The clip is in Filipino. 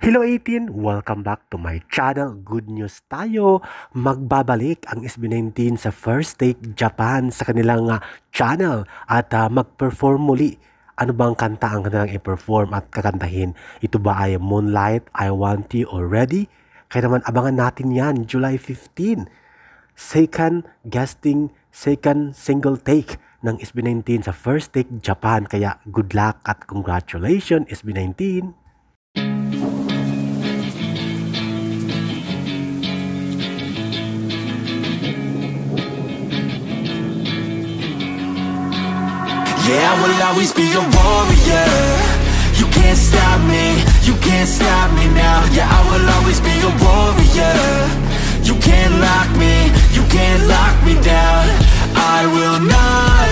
Hello 18! Welcome back to my channel. Good news tayo. Magbabalik ang SB19 sa First Take Japan sa kanilang channel at mag-perform muli. Ano bang kanta ang kanilang i-perform at kakantahin? Ito ba ay Moonlight, I Want You Already? Kaya naman abangan natin yan, July 15. Second guesting, second single take ng SB19 sa First Take Japan. Kaya good luck at congratulations SB19! Yeah, I will always be a warrior. You can't stop me, you can't stop me now. Yeah, I will always be a warrior. You can't lock me, you can't lock me down. I will not